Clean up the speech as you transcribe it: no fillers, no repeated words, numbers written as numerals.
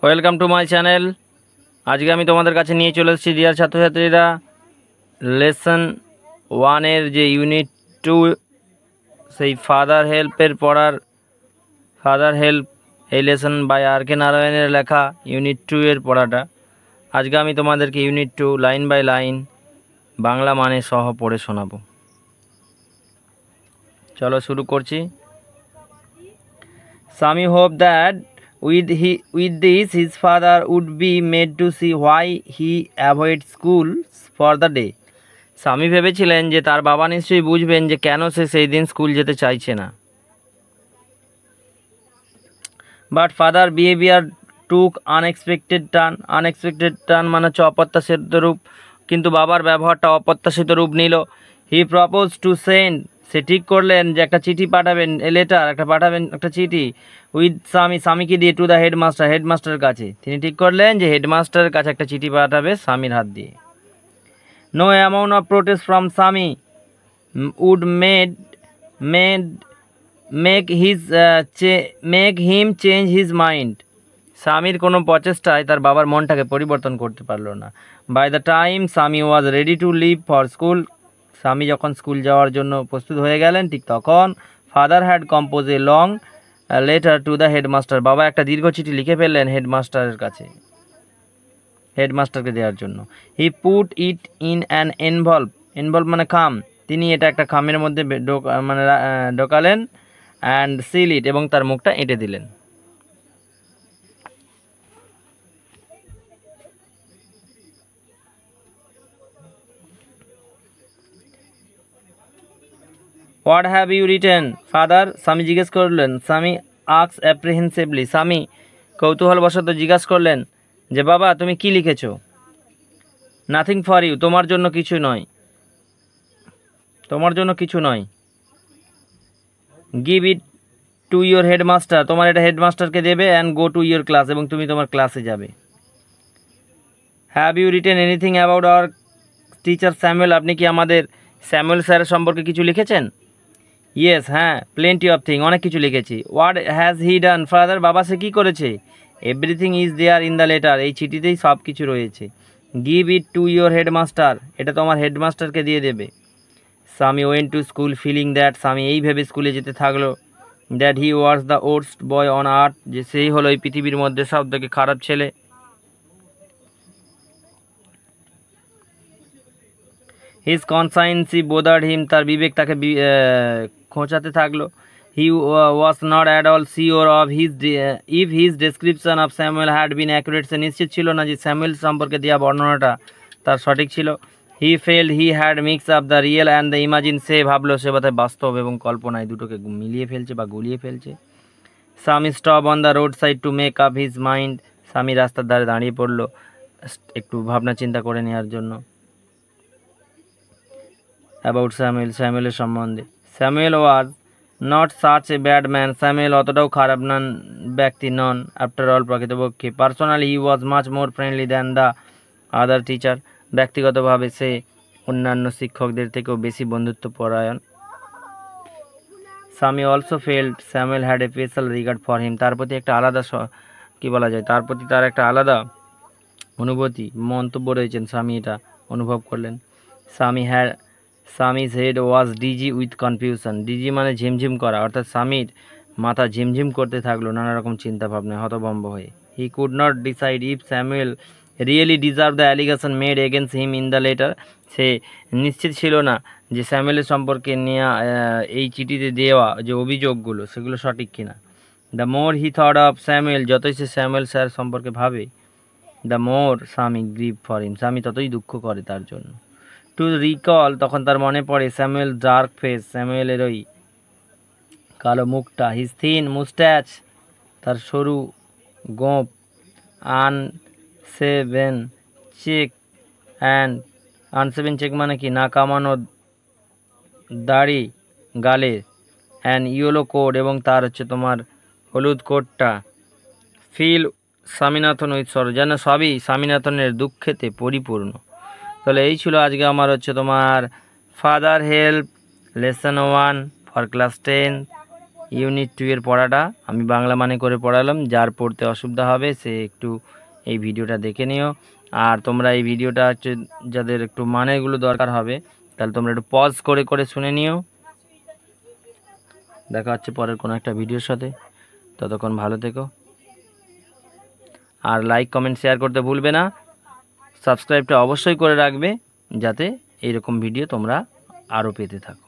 Welcome to my channel. আজকে আমি তোমাদের কাছে নিয়ে চলে এসেছি ডিয়ার ছাত্রছাত্রীরা, লেসন 1-এর যে ইউনিট 2 সেই ফাদার হেল্পের পড়ার ফাদার হেল্প এই লেসন বাই আর কে নারায়ণের লেখা ইউনিট 2-এর পড়াটা আজকে আমি তোমাদেরকে unit 2 line by line Bangla মানে সহ পড়ে শোনাবো। চলো শুরু করছি। Sami hoped that with this his father would be made to see why he avoids school for the day. স্বামী ভেবেছিলেন যে তার বাবা নিশ্চয়ই বুঝবেন যে কেন সে সেই দিন স্কুল যেতে চাইছে না। But father behaviour took unexpected turn মানে হচ্ছে অপ্রত্যাশিত রূপ, কিন্তু বাবার ব্যবহারটা অপ্রত্যাশিত রূপ নিল। হি প্রপোজ টু সেন্ড, সে ঠিক করলেন যে একটা চিঠি পাঠাবেন, একটা চিঠি উইথ স্বামীকে দিয়ে টু দ্য হেডমাস্টারের কাছে। তিনি ঠিক করলেন যে হেডমাস্টারের কাছে একটা চিঠি পাঠাবে স্বামীর হাত দিয়ে। No amount of protest from Swami would make him change his mind. স্বামীর কোনো প্রচেষ্টায় তার বাবার মনটাকে পরিবর্তন করতে পারলো না। By the time Swami was ready to leave for school, Swami যখন স্কুল যাওয়ার জন্য প্রস্তুত হয়ে গেলেন ঠিক তখন father had compose a long letter to the headmaster, বাবা একটা দীর্ঘ চিঠি লিখে ফেললেন হেডমাস্টারের কাছে, হেডমাস্টারকে দেওয়ার জন্য। He put it in an envelope মানে খাম, তিনি এটা একটা খামের মধ্যে ঢোকালেন অ্যান্ড সিল ইট, এবং তার মুখটা এঁটে দিলেন। What have you written father, Swami জিজ্ঞেস করলেন। স্বামী আক্স অ্যাপ্রিহেন্সিভলি, স্বামী কৌতূহলবশত জিজ্ঞাসা করলেন যে বাবা তুমি কি লিখেছ। নাথিং ফর ইউ, তোমার জন্য কিছু নয়। Give it to your headmaster, তোমার এটা হেডমাস্টারকে দেবে, and go to your class, এবং তুমি তোমার ক্লাসে যাবে। Have you written anything about our teacher Samuel, আপনি কি আমাদের স্যামুয়েল স্যারের সম্পর্কে কিছু লিখেছেন? ইয়েস, হ্যাঁ, প্লেন্টি অফ থিং, অনেক কিছু লিখেছি। What has he done father, বাবা সে কী করেছে? Everything is there in the letter, এই চিঠিতেই সব কিছু রয়েছে। Give it to your headmaster, এটা তোমার হেডমাস্টারকে দিয়ে দেবে। Swami went to school feeling that, Swami এই ভেবে স্কুলে যেতে থাকলো that he was the worst boy on earth, যে সেই হলো এই পৃথিবীর মধ্যে সব থেকে খারাপ ছেলে। হিজ কনসাইন্সি বোদার্ড হিম, তার বিবেক তাকে খোঁচাতে থাকলো। He was not at all sure of if his description of Samuel had been accurate, সে নিশ্চিত ছিল না যে স্যামুয়েল সম্পর্কে দেওয়া বর্ণনাটা তার সঠিক ছিল। He felt he had mix up the real and the imagine, সে ভাবলো সে বোধহয় বাস্তব এবং কল্পনায় দুটোকে মিলিয়ে ফেলছে বা গুলিয়ে ফেলছে। স্বামী stop on the road side to make up his mind, স্বামী রাস্তার ধারে দাঁড়িয়ে পড়লো একটু ভাবনা চিন্তা করে নেওয়ার জন্য। অ্যাবাউট স্যামুয়েলের সম্বন্ধে। Samuel was not such a bad man, Samuel অতটাও খারাপ ব্যক্তি নন। আফটার অল, প্রকৃতপক্ষে personally he was much more friendly than the other teacher, ব্যক্তিগতভাবে সে অন্যান্য শিক্ষকদের থেকেও বেশি বন্ধুত্বপরায়ণ। Swami also felt Samuel had a special regard for him, তার প্রতি একটা আলাদা তার প্রতি তার একটা আলাদা অনুভূতি মন্তব্য রয়েছেন, স্বামী এটা অনুভব করলেন। Swami's head was dizzy with confusion, dizzy মানে ঝিমঝিম করা, অর্থাৎ স্বামীর মাথা ঝিমঝিম করতে থাকলো নানা রকম চিন্তা ভাবনায় হতভম্ব হয়ে। He could not decide if Samuel really deserve the allegation made against him in the letter, সে নিশ্চিত ছিল না যে স্যামুয়েলের সম্পর্কে নেওয়া এই চিঠিতে দেওয়া যে অভিযোগগুলো সেগুলো সঠিক কিনা। The more he thought of Samuel, যতই সে স্যামুয়েল স্যার সম্পর্কে ভাবে, দ্য মোর স্বামী গ্রিভ ফর হিম, স্বামী ততই দুঃখ করে তার জন্য। টু রিকল, তখন তার মনে পড়ে স্যামুয়েল ডার্ক ফেস, স্যামুয়েলের ওই কালো মুখটা। হিজ থিন মুস্ট্যাচ, তার সরু গোঁপ। আনসেভেন চেক মানে কি না কামানো দাড়ি গালে। অ্যান্ড ইয়েলো কোট, এবং তার হচ্ছে তোমার হলুদ কোটটা। ফিল স্বামীনাথন উইথ সরো, যেন সবই স্বামীনাথনের দুঃখেতে পরিপূর্ণ। তাহলে এই ছিল আজকে আমার হচ্ছে তোমার father help lesson 1 for class 10 unit 2 এর পড়াটা আমি বাংলা মানে করে পড়ালাম। যার পড়তে অসুবিধা হবে সে একটু এই ভিডিওটা দেখে নিও। আর তোমরা এই ভিডিওটা হচ্ছে যাদের একটু মানেগুলো দরকার হবে তাহলে তোমরা একটু পজ করে করে শুনে নিও। দেখা হচ্ছে পরের কোনো একটা ভিডিওর সাথে, ততক্ষণ ভালো থেকো। আর লাইক কমেন্ট শেয়ার করতে ভুলবে না। সাবস্ক্রাইবটা অবশ্যই করে রাখবে যাতে এইরকম ভিডিও তোমরা আরও পেতে থাকো।